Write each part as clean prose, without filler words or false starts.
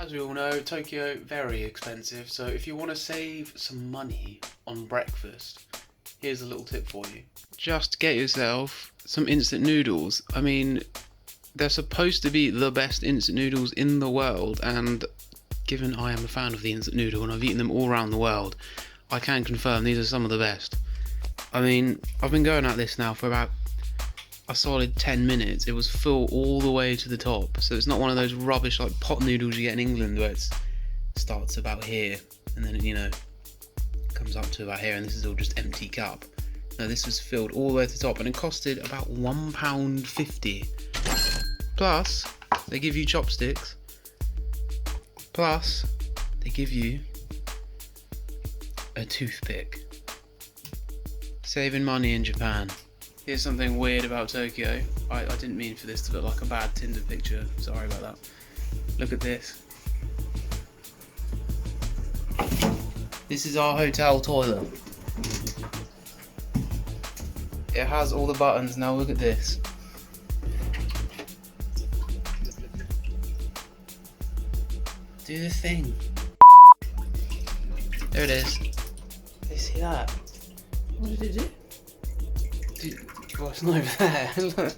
As we all know, Tokyo, very expensive, so if you want to save some money on breakfast, here's a little tip for you. Just get yourself some instant noodles. I mean, they're supposed to be the best instant noodles in the world, and given I am a fan of the instant noodle and I've eaten them all around the world, I can confirm these are some of the best. I mean, I've been going at this now for about a solid 10 minutes. It was full all the way to the top, so it's not one of those rubbish like pot noodles you get in England where it starts about here and then comes up to about here and this is all just empty cup. No, this was filled all the way to the top and it costed about £1.50. Plus they give you chopsticks, plus they give you a toothpick. Saving money in Japan. Here's something weird about Tokyo. I didn't mean for this to look like a bad Tinder picture. Sorry about that. Look at this. This is our hotel toilet. It has all the buttons. Now look at this. Do the thing. There it is. You see that? What did it do? Well, it's not over there. Look.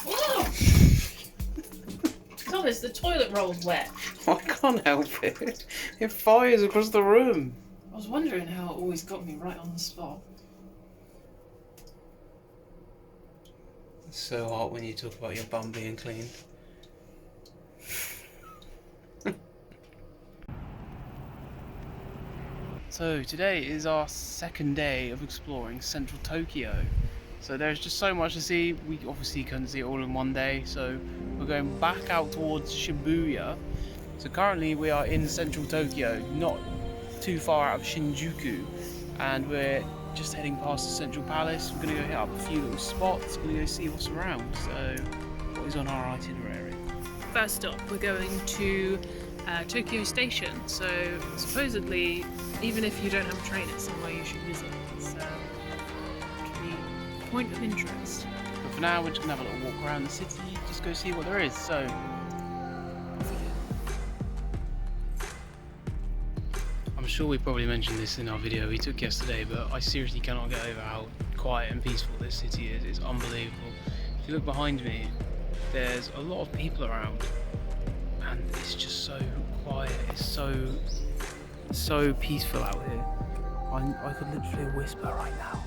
Oh! Thomas, the toilet roll's wet. I can't help it. It fires across the room. I was wondering how it always got me right on the spot. It's so hot when you talk about your bum being clean. So today is our second day of exploring central Tokyo. So there's just so much to see. We obviously couldn't see it all in one day, so we're going back out towards Shibuya. So currently we are in central Tokyo, not too far out of Shinjuku, and we're just heading past the Central Palace. We're going to go hit up a few little spots, we're going to go see what's around. So what is on our itinerary? First stop, we're going to Tokyo Station. So supposedly, even if you don't have a train, it's somewhere you should visit. It's a point of interest. But for now, we're just going to have a little walk around the city, just go see what there is. So I'm sure we probably mentioned this in our video we took yesterday, but I seriously cannot get over how quiet and peaceful this city is. It's unbelievable. If you look behind me, there's a lot of people around, and it's just so quiet. It's so peaceful out here. I could literally whisper right now,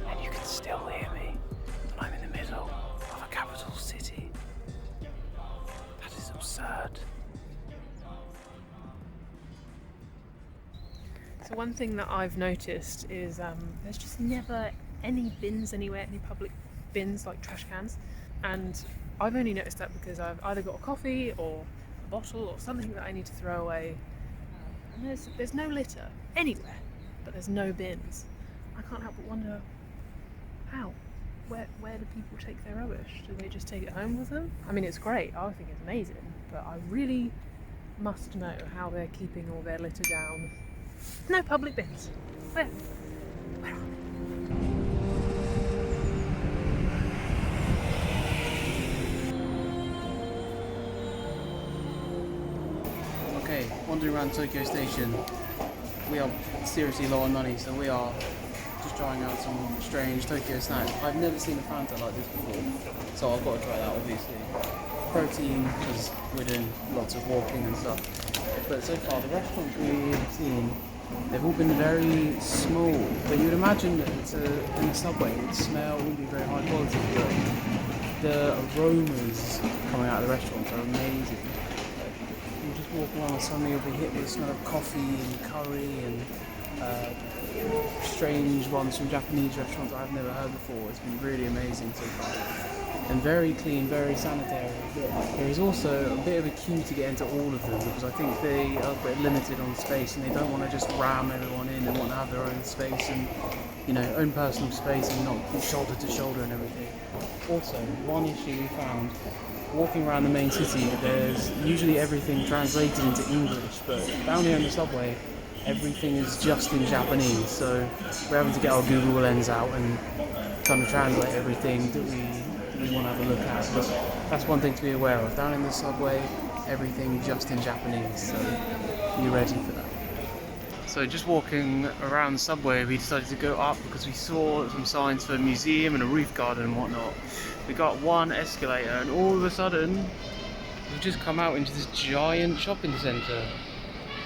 and you can still hear me. And I'm in the middle of a capital city. That is absurd. So one thing that I've noticed is there's just never any bins anywhere, any public bins like trash cans. And I've only noticed that because I've either got a coffee or a bottle or something that I need to throw away. And there's no litter anywhere, but there's no bins. I can't help but wonder how. Where do people take their rubbish? Do they just take it home with them? I mean, it's great. I think it's amazing, but I really must know how they're keeping all their litter down. No public bins. Where are they? Okay, wandering around Tokyo Station. We are seriously low on money, so we are just trying out some strange Tokyo snacks. I've never seen a Fanta like this before, so I've got to try that obviously. Protein, because we're doing lots of walking and stuff. But so far, the restaurants we've seen, they've all been very small. But you'd imagine that in the subway it would smell, it wouldn't be very high quality, but the aromas coming out of the restaurants are amazing. You just walk along and suddenly you'll be hit with the smell of coffee and curry and strange ones from Japanese restaurants I've never heard before. It's been really amazing so far. And very clean, very sanitary. There is also a bit of a queue to get into all of them because I think they are a bit limited on space and they don't want to just ram everyone in. They want to have their own space and, you know, own personal space and not shoulder to shoulder and everything. Also, one issue we found, walking around the main city, there's usually everything translated into English, but down here in the subway, everything is just in Japanese, so we're having to get our Google Lens out and kind of translate everything that we definitely want to have a look at. But that's one thing to be aware of. Down in the subway, everything just in Japanese, so be ready for that. So just walking around the subway, we decided to go up because we saw some signs for a museum and a roof garden and whatnot. We got one escalator and all of a sudden we've just come out into this giant shopping centre.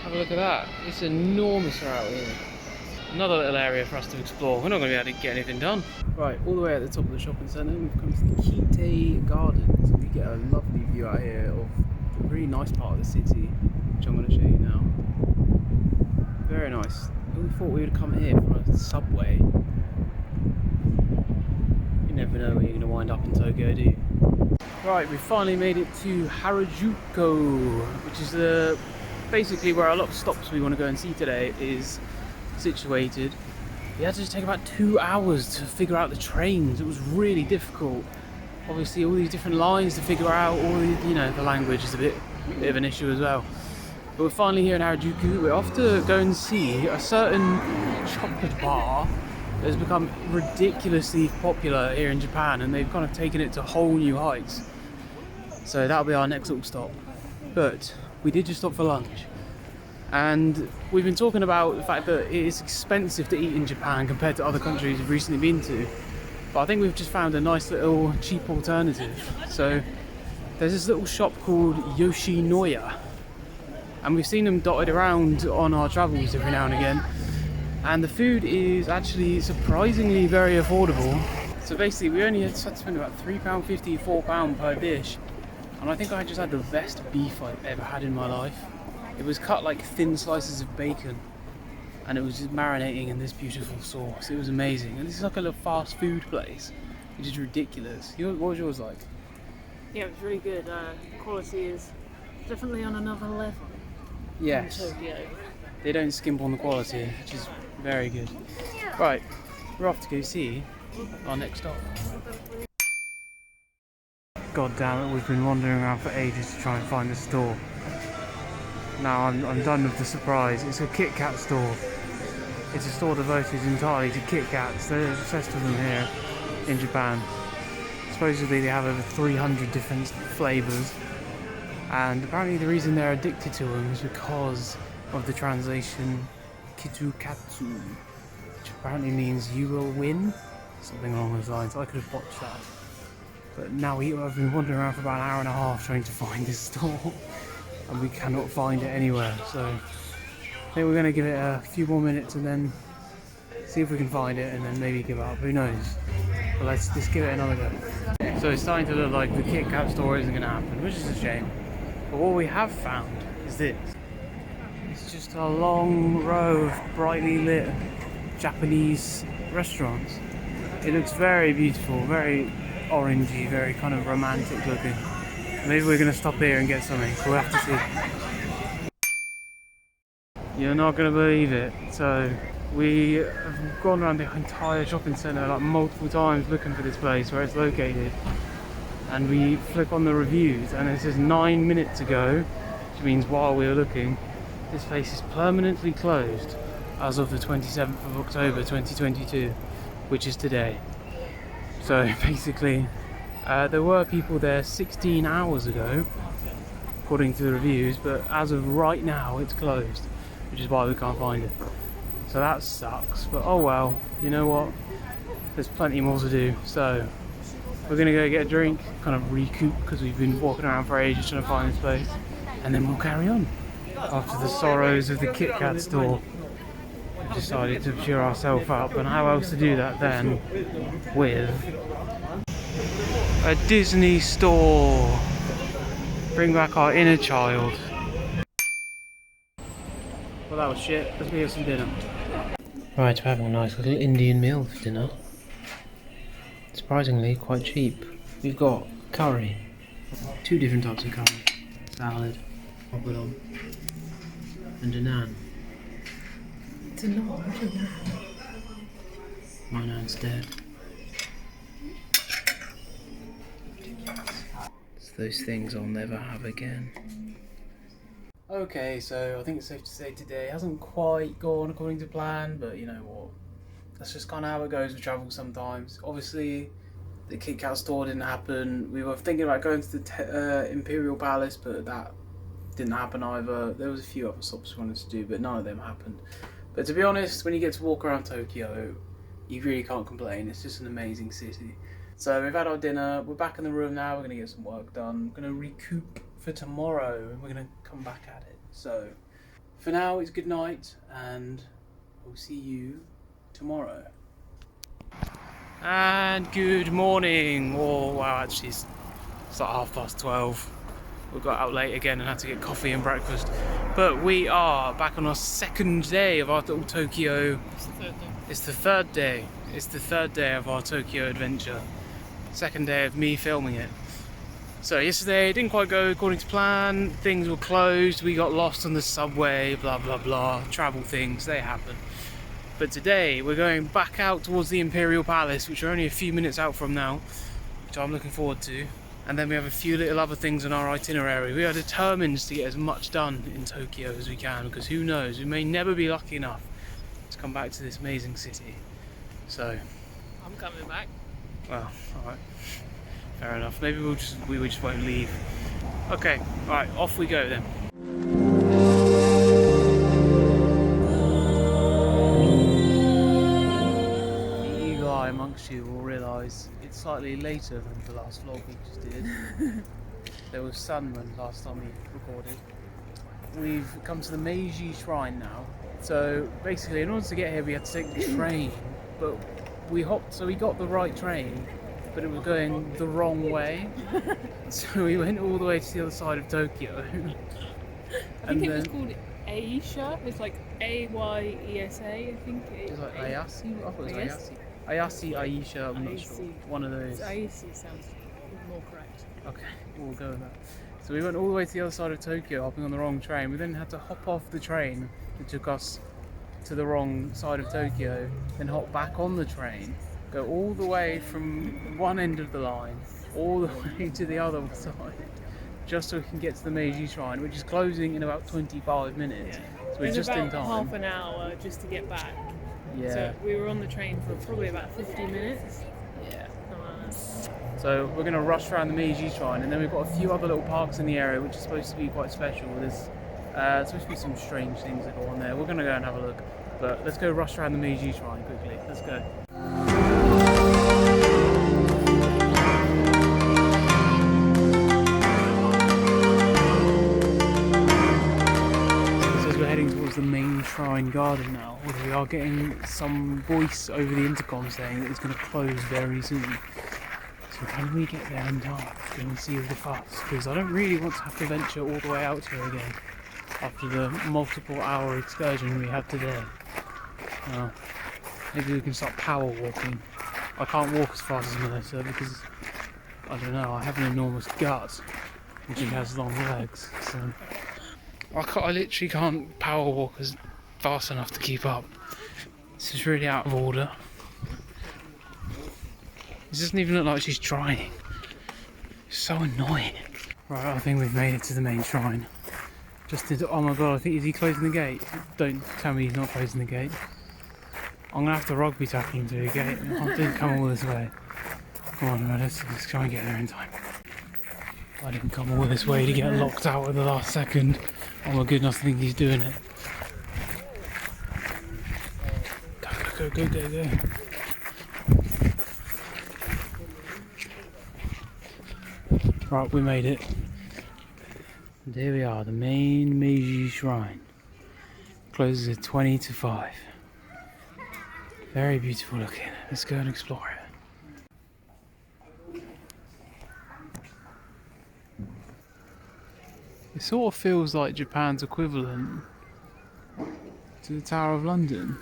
Have a look at that. It's enormous out here. Another little area for us to explore. We're not going to be able to get anything done. Right, all the way at the top of the shopping centre, we've come to the Kite Gardens. We get a lovely view out here of a really nice part of the city, which I'm going to show you now. Very nice. We thought we would come here from a subway. You never know where you're going to wind up in Tokyo, do you? Right, we finally made it to Harajuku, which is basically where a lot of stops we want to go and see today is situated. We had to just take about 2 hours to figure out the trains. It was really difficult. Obviously, all these different lines to figure out. All the, the language is a bit of an issue as well. But we're finally here in Harajuku. We're off to go and see a certain chocolate bar that has become ridiculously popular here in Japan, and they've kind of taken it to whole new heights. So that'll be our next little stop. But we did just stop for lunch. And we've been talking about the fact that it is expensive to eat in Japan compared to other countries we've recently been to. But I think we've just found a nice little cheap alternative. So there's this little shop called Yoshinoya. And we've seen them dotted around on our travels every now and again. And the food is actually surprisingly very affordable. So basically we only had to spend about £3.50, £4 per dish. And I think I just had the best beef I've ever had in my life. It was cut like thin slices of bacon, and it was just marinating in this beautiful sauce. It was amazing. And this is like a little fast food place, which is ridiculous. What was yours like? Yeah, it was really good. The quality is definitely on another level. Yes. In Tokyo. They don't skimp on the quality, which is very good. Right, we're off to go see our next stop. God damn it, we've been wandering around for ages to try and find the store. Now I'm done with the surprise. It's a Kit Kat store. It's a store devoted entirely to Kit Kats. They're obsessed with them here in Japan. Supposedly they have over 300 different flavours, and apparently the reason they're addicted to them is because of the translation Kitukatsu, which apparently means you will win, something along those lines. I could have botched that. But now I've been wandering around for about an hour and a half trying to find this store. And we cannot find it anywhere, so I think we're going to give it a few more minutes and then see if we can find it, and then maybe give up, who knows. But let's give it another go. So it's starting to look like the Kit Kat store isn't going to happen, which is a shame. But what we have found is this. It's just a long row of brightly lit Japanese restaurants. It looks very beautiful, very orangey, very kind of romantic looking. Maybe we're going to stop here and get something. We'll have to see. You're not going to believe it. So we have gone around the entire shopping centre like multiple times looking for this place where it's located. And we flick on the reviews and it says 9 minutes ago, which means while we were looking, this place is permanently closed as of the 27th of October 2022, which is today. So basically, there were people there 16 hours ago, according to the reviews, but as of right now it's closed, which is why we can't find it. So that sucks, but oh well, you know what, there's plenty more to do. So we're gonna go get a drink, kind of recoup, because we've been walking around for ages trying to find this place, and then we'll carry on. After the sorrows of the Kit Kat store, we decided to cheer ourselves up, and how else to do that then with a Disney store. Bring back our inner child. Well, that was shit. Let's get some dinner. Right, we're having a nice little Indian meal for dinner. Surprisingly, quite cheap. We've got curry. 2 different types of curry. Salad, papadum, and a naan. It's a naan, what a naan. My naan's dead. It's those things I'll never have again. Okay, so I think it's safe to say today hasn't quite gone according to plan, but you know what? That's just kind of how it goes with travel sometimes. Obviously, the Kit Kat store didn't happen. We were thinking about going to the Imperial Palace, but that didn't happen either. There was a few other stops we wanted to do, but none of them happened. But to be honest, when you get to walk around Tokyo, you really can't complain. It's just an amazing city. So we've had our dinner, we're back in the room now, we're going to get some work done. We're going to recoup for tomorrow, and we're going to come back at it. So for now, it's good night, and we'll see you tomorrow. And good morning. Oh wow, actually it's like 12:30. We got out late again and had to get coffee and breakfast. But we are back on our second day of our little Tokyo. It's the third day. It's the third day of our Tokyo adventure. Second day of me filming it. So yesterday it didn't quite go according to plan. Things were closed. We got lost on the subway. Blah blah blah. Travel things, they happen. But today we're going back out towards the Imperial Palace, which we're only a few minutes out from now, which I'm looking forward to. And then we have a few little other things on our itinerary. We are determined to get as much done in Tokyo as we can, because who knows, we may never be lucky enough to come back to this amazing city. So I'm coming back. well, alright. Fair enough. Maybe we just won't leave. Okay, alright, off we go then. Amongst you will realise it's slightly later than the last vlog we just did. There was sun when last time we recorded. We've come to the Meiji Shrine now. So basically, in order to get here, we had to take the train. But we got the right train, but it was going the wrong way. So we went all the way to the other side of Tokyo. I think it was called Aisha. It's like Ayesa, I think. It's like Ayase? I thought it was Ayase. Ayase, Aisha, I'm not sure. One of those. Ayase sounds more correct. Okay, we'll go with that. So we went all the way to the other side of Tokyo, hopping on the wrong train. We then had to hop off the train that took us to the wrong side of Tokyo, then hop back on the train, go all the way from one end of the line, all the way to the other side, just so we can get to the Meiji Shrine, which is closing in about 25 minutes. Yeah. So we're just in time. Half an hour just to get back. Yeah. So we were on the train for probably about 50 minutes. Yeah. So we're going to rush around the Meiji Shrine, and then we've got a few other little parks in the area which are supposed to be quite special. There's supposed to be some strange things that go on there. We're going to go and have a look. But let's go rush around the Meiji Shrine quickly. Let's go. The main shrine garden now, although we are getting some voice over the intercom saying that it's going to close very soon. So can we get there in time? Can we see all the fuss? Because I don't really want to have to venture all the way out here again after the multiple hour excursion we had today. Maybe we can start power walking. I can't walk as fast as Melissa because, I don't know, I have an enormous gut and she has long legs, so I literally can't power walk as fast enough to keep up. This is really out of order. It doesn't even look like she's trying. It's so annoying. Right, I think we've made it to the main shrine. Oh my god, I think, is he closing the gate? Don't tell me he's not closing the gate. I'm gonna have to rugby tackle him through the gate. I didn't come all this way. Come on, right, let's try and get there in time. I didn't come all this way to get locked out at the last second. Oh my goodness, I think he's doing it. Go, go, go, go, go. Right, we made it. And here we are, the main Meiji Shrine. Closes at 20 to 5. Very beautiful looking. Let's go and explore it. It sort of feels like Japan's equivalent to the Tower of London,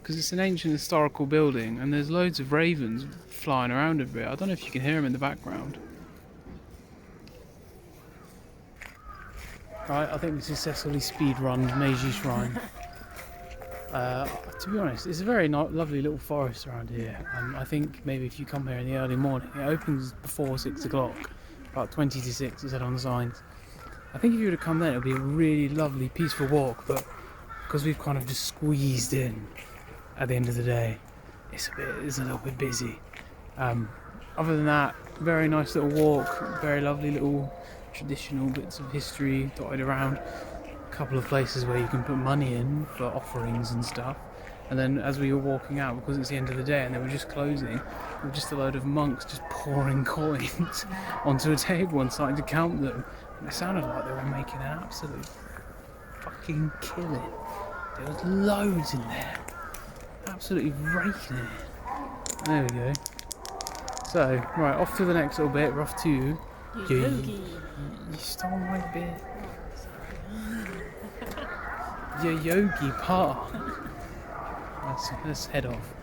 because it's an ancient historical building and there's loads of ravens flying around a bit. I don't know if you can hear them in the background. Right, I think we successfully speedrun Meiji Shrine. To be honest, it's a very lovely little forest around here. I think maybe if you come here in the early morning, it opens before 6 o'clock, about 20 to 6 it said on the signs. I think if you were to come then, it would be a really lovely, peaceful walk, but because we've kind of just squeezed in at the end of the day, it's a little bit busy. Other than that, very nice little walk, very lovely little traditional bits of history dotted around. A couple of places where you can put money in for offerings and stuff. And then as we were walking out, because it's the end of the day and they were just closing, there were just a load of monks just pouring coins onto a table and starting to count them. And it sounded like they were making an absolute fucking killing. There was loads in there. Absolutely raking it. There we go. So, right, off to the next little bit. We're off to Yogi. You stole my bit. Yogi Park. Let's head off.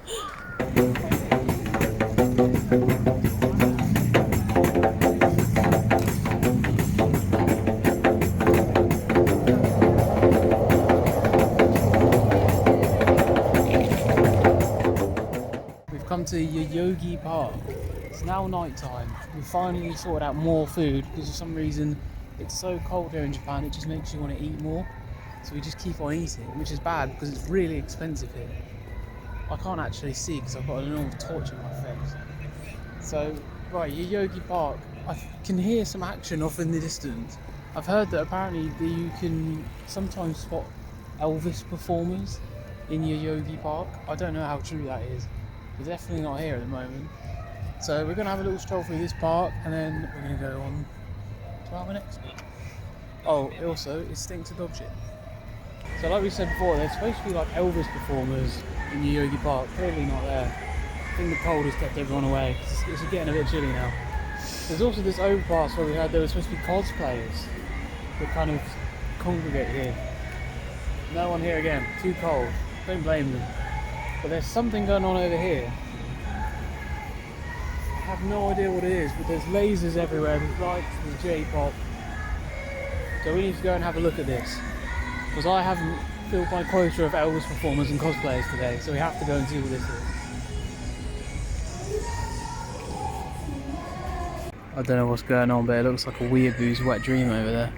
We've come to Yogi Park. It's now night time. We finally sorted out more food because for some reason it's so cold here in Japan, it just makes you want to eat more. So we just keep on eating, which is bad because it's really expensive here. I can't actually see because I've got an enormous torch in my face. So, right, Yogi Park. I can hear some action off in the distance. I've heard that apparently you can sometimes spot Elvis performers in Yogi Park. I don't know how true that is. They're definitely not here at the moment. So we're going to have a little stroll through this park and then we're going to go on to our next bit. Oh, also, it stinks of dog shit. So like we said before, there's supposed to be like Elvis performers in Yogi Park. Clearly not there. I think the cold has kept everyone away. It's getting a bit chilly now. There's also this overpass where we heard there were supposed to be cosplayers that kind of congregate here. No one here again. Too cold. Don't blame them. But there's something going on over here. I have no idea what it is, but there's lasers everywhere, there's lights, there's J-pop. So we need to go and have a look at this. Because I haven't filled my quota of Elvis performers and cosplayers today, so we have to go and see what this is. I don't know what's going on, but it looks like a weeaboo's wet dream over there.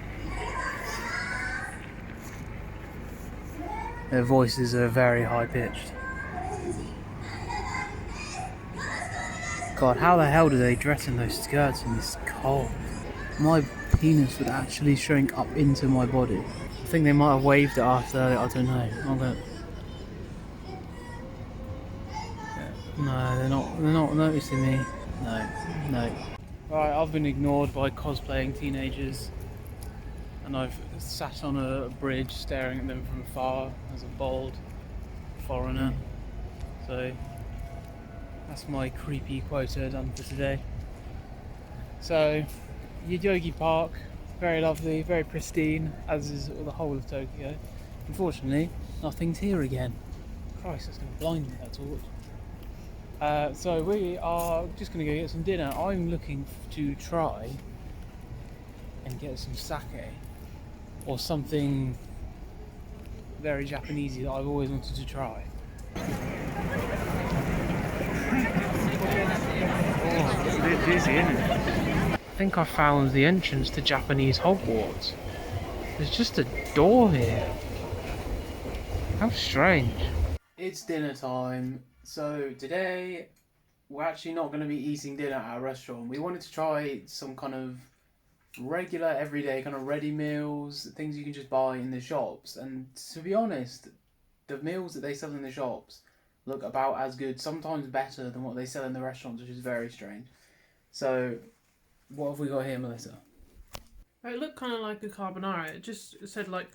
Their voices are very high pitched. God, how the hell do they dress in those skirts in this cold? My penis would actually shrink up into my body. I think they might have waved at us earlier, I don't know. I'm gonna... No, they're not noticing me. No. Right, I've been ignored by cosplaying teenagers. And I've sat on a bridge staring at them from afar as a bald foreigner. So that's my creepy quota done for today. So, Yogi Park, very lovely, very pristine, as is the whole of Tokyo. Unfortunately, nothing's here again. Christ, that's going to blind me, that torch. So we are just going to go get some dinner. I'm looking to try and get some sake, or something very Japanesey that I've always wanted to try. Oh, it's a bit dizzy, isn't it? I think I found the entrance to Japanese Hogwarts. There's just a door here. How strange. It's dinner time. So today we're actually not going to be eating dinner at a restaurant. We wanted to try some kind of regular, everyday kind of ready meals, things you can just buy in the shops. And to be honest, the meals that they sell in the shops look about as good, sometimes better than what they sell in the restaurants, which is very strange. So, what have we got here, Melissa? It looked kind of like a carbonara. It said like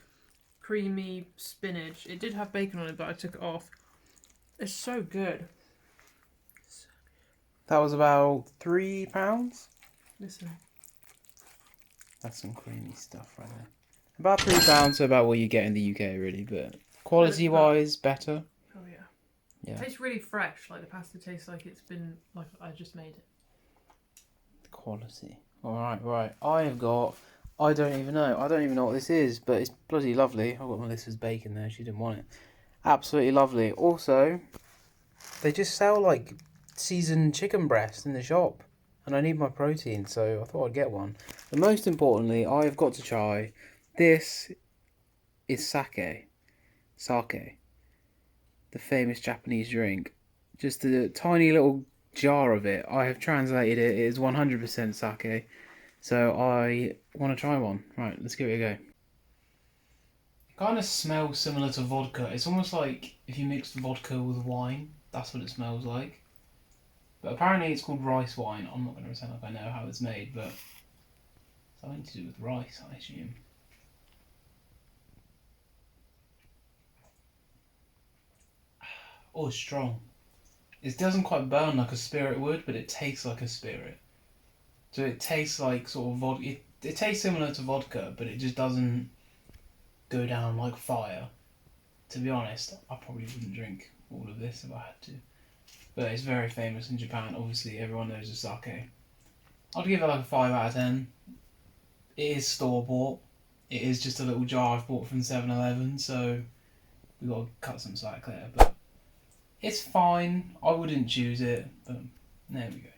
creamy spinach. It did have bacon on it, but I took it off. It's so good. That was about £3. Listen. That's some creamy stuff right there. About £3, so about what you get in the UK, really, but quality-wise, better. Oh yeah. Yeah. It tastes really fresh. Like the pasta tastes like it's been like I just made it. Quality. Right. I don't even know what this is, but it's bloody lovely. I've got Melissa's bacon there. She didn't want it. Absolutely lovely. Also, they just sell like seasoned chicken breast in the shop, and I need my protein, so I thought I'd get one. But most importantly, I've got to try. This is sake. Sake. The famous Japanese drink. Just a tiny little jar of it. I have translated it. It is 100% sake. So I want to try one. Right, let's give it a go. It kind of smells similar to vodka. It's almost like if you mixed vodka with wine. That's what it smells like. But apparently it's called rice wine. I'm not going to pretend like I know how it's made, but something to do with rice, I assume. Oh, it's strong. It doesn't quite burn like a spirit would, but it tastes like a spirit. So it tastes like sort of vodka. It tastes similar to vodka, but it just doesn't go down like fire. To be honest, I probably wouldn't drink all of this if I had to. But it's very famous in Japan. Obviously, everyone knows the sake. I'd give it like a 5 out of 10. It is store bought. It is just a little jar I've bought from 7-Eleven, so we've got to cut some slack there. But it's fine. I wouldn't choose it, but there we go.